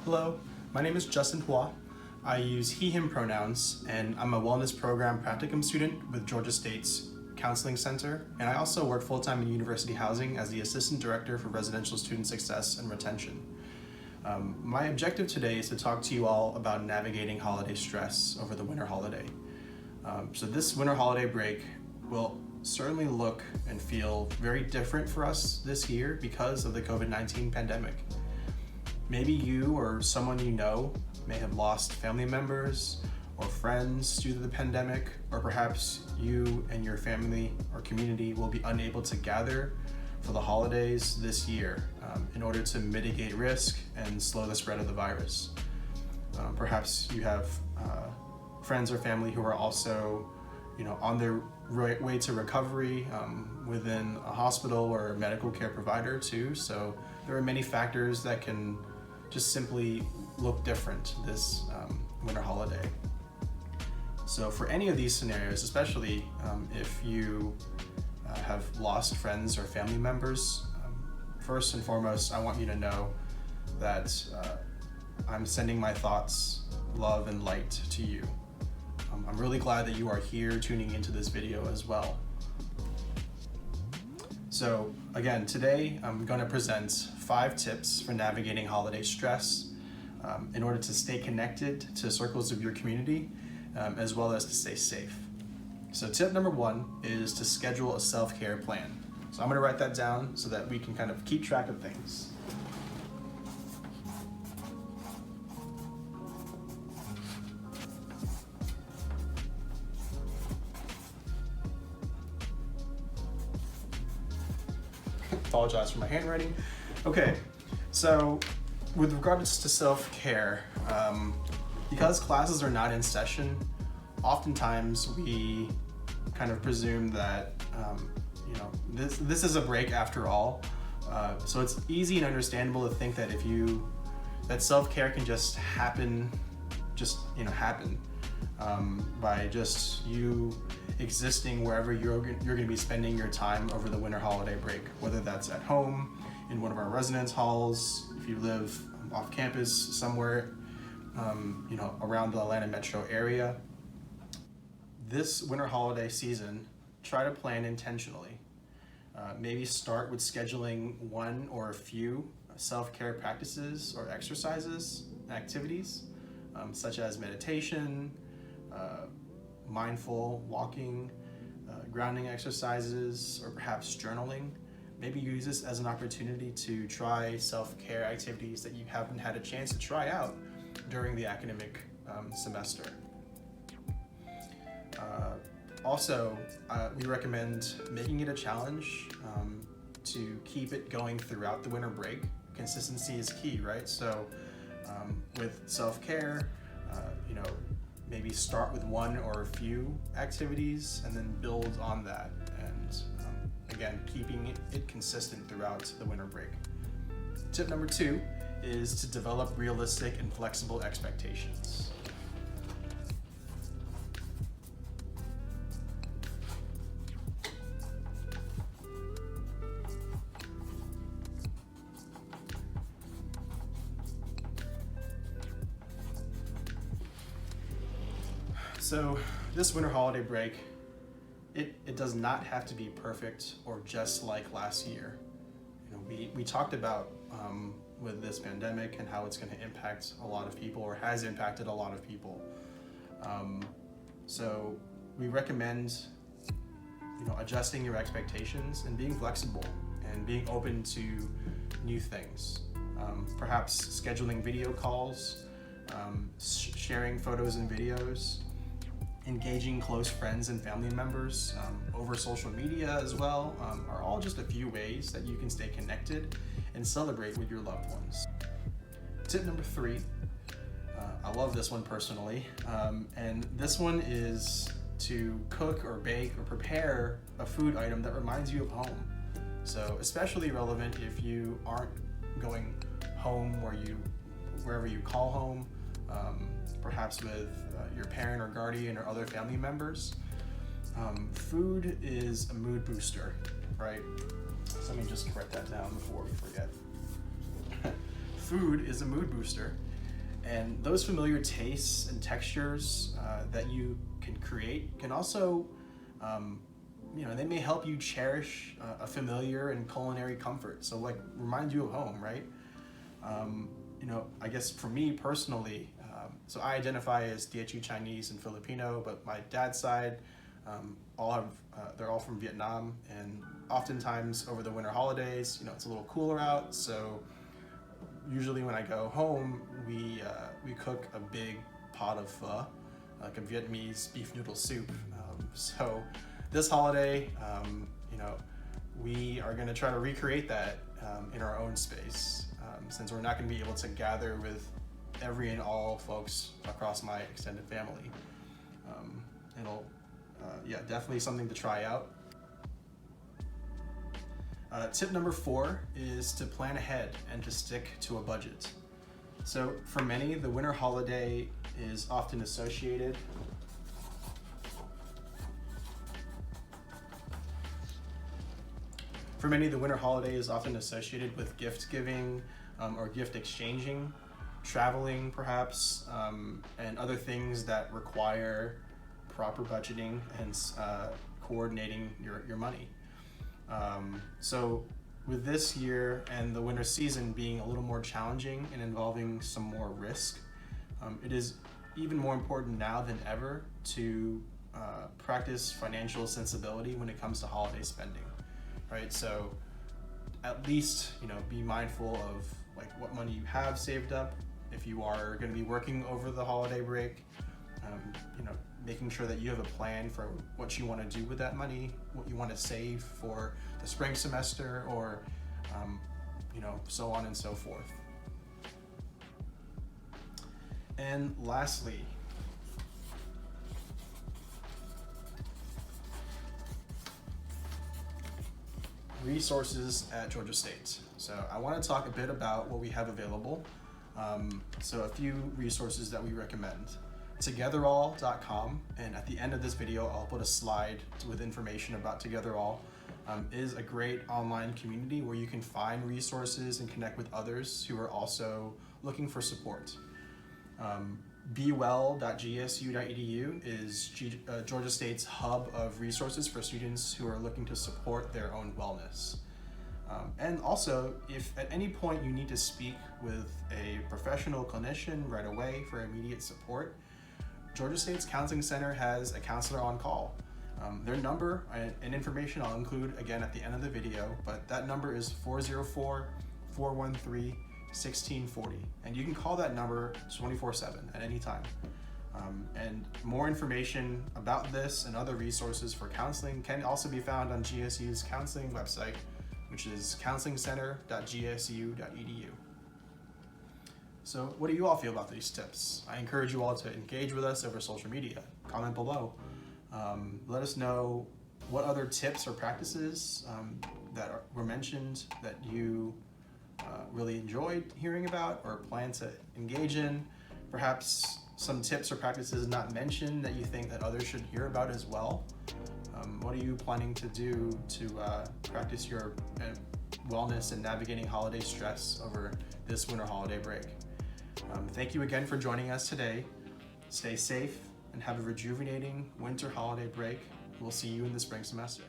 Hello, my name is Justin Hua. I use he, him pronouns, and I'm a wellness program practicum student with Georgia State's Counseling Center, and I also work full-time in university housing as the Assistant Director for Residential Student Success and Retention. My objective today is to talk to you all about navigating holiday stress over the winter holiday. So this winter holiday break will certainly look and feel very different for us this year because of the COVID-19 pandemic. Maybe you or someone you know may have lost family members or friends due to the pandemic, or perhaps you and your family or community will be unable to gather for the holidays this year in order to mitigate risk and slow the spread of the virus. Perhaps you have friends or family who are also on their way to recovery within a hospital or a medical care provider too. So there are many factors that can just simply look different this winter holiday. So for any of these scenarios, especially if you have lost friends or family members, first and foremost, I want you to know that I'm sending my thoughts, love, and light to you. I'm really glad that you are here tuning into this video as well. So again, today I'm going to present 5 tips for navigating holiday stress in order to stay connected to circles of your community as well as to stay safe. So tip number 1 is to schedule a self-care plan. So I'm going to write that down so that we can kind of keep track of things. Apologize for my handwriting. Okay, so with regards to self-care, because classes are not in session, oftentimes we kind of presume that this is a break after all. So it's easy and understandable to think that that self-care can just happen by just you existing wherever you're going to be spending your time over the winter holiday break, whether that's at home, in one of our residence halls, if you live off campus somewhere, around the Atlanta metro area. This winter holiday season, try to plan intentionally. Maybe start with scheduling one or a few self-care practices or exercises, activities, such as meditation, mindful walking, grounding exercises, or perhaps journaling. Maybe use this as an opportunity to try self-care activities that you haven't had a chance to try out during the academic semester. Also, we recommend making it a challenge to keep it going throughout the winter break. Consistency is key, right? So with self-care, maybe start with one or a few activities and then build on that. And again, keeping it consistent throughout the winter break. Tip number 2 is to develop realistic and flexible expectations. So this winter holiday break, it does not have to be perfect or just like last year. We talked about with this pandemic and how it's going to impact a lot of people, or has impacted a lot of people. So we recommend adjusting your expectations and being flexible and being open to new things. Perhaps scheduling video calls, sharing photos and videos, engaging close friends and family members over social media as well, are all just a few ways that you can stay connected and celebrate with your loved ones. Tip number 3, I love this one personally, and this one is to cook or bake or prepare a food item that reminds you of home. So especially relevant if you aren't going home wherever you call home, perhaps with your parent or guardian or other family members. Food is a mood booster, right? So let me just write that down before we forget. Food is a mood booster, And those familiar tastes and textures that you can create can also, they may help you cherish a familiar and culinary comfort. So like remind you of home, right? I guess for me personally, so I identify as Teochew Chinese and Filipino, but my dad's side, they're all from Vietnam, and oftentimes over the winter holidays, it's a little cooler out, so usually when I go home, we cook a big pot of pho, like a Vietnamese beef noodle soup. So this holiday, we are going to try to recreate that in our own space, since we're not going to be able to gather with every and all folks across my extended family. Definitely something to try out. Tip number 4 is to plan ahead and to stick to a budget. So for many, the winter holiday is often associated with gift giving or gift exchanging, traveling perhaps, and other things that require proper budgeting and coordinating your money. So with this year and the winter season being a little more challenging and involving some more risk, it is even more important now than ever to practice financial sensibility when it comes to holiday spending, right? So at least, be mindful of like what money you have saved up. If you are going to be working over the holiday break, making sure that you have a plan for what you want to do with that money, what you want to save for the spring semester, or so on and so forth. And lastly, resources at Georgia State. So I want to talk a bit about what we have available. So a few resources that we recommend. Togetherall.com, and at the end of this video I'll put a slide with information about Togetherall. Is a great online community where you can find resources and connect with others who are also looking for support. BeWell.gsu.edu is Georgia State's hub of resources for students who are looking to support their own wellness. And also, if at any point you need to speak with a professional clinician right away for immediate support, Georgia State's Counseling Center has a counselor on call. Their number and information I'll include again at the end of the video, but that number is 404-413-1640, and you can call that number 24/7 at any time. And more information about this and other resources for counseling can also be found on GSU's counseling website, which is counselingcenter.gsu.edu. So what do you all feel about these tips? I encourage you all to engage with us over social media. Comment below. Let us know what other tips or practices were mentioned that you really enjoyed hearing about or plan to engage in. Perhaps some tips or practices not mentioned that you think that others should hear about as well. What are you planning to do to practice your wellness and navigating holiday stress over this winter holiday break? Thank you again for joining us today. Stay safe and have a rejuvenating winter holiday break. We'll see you in the spring semester.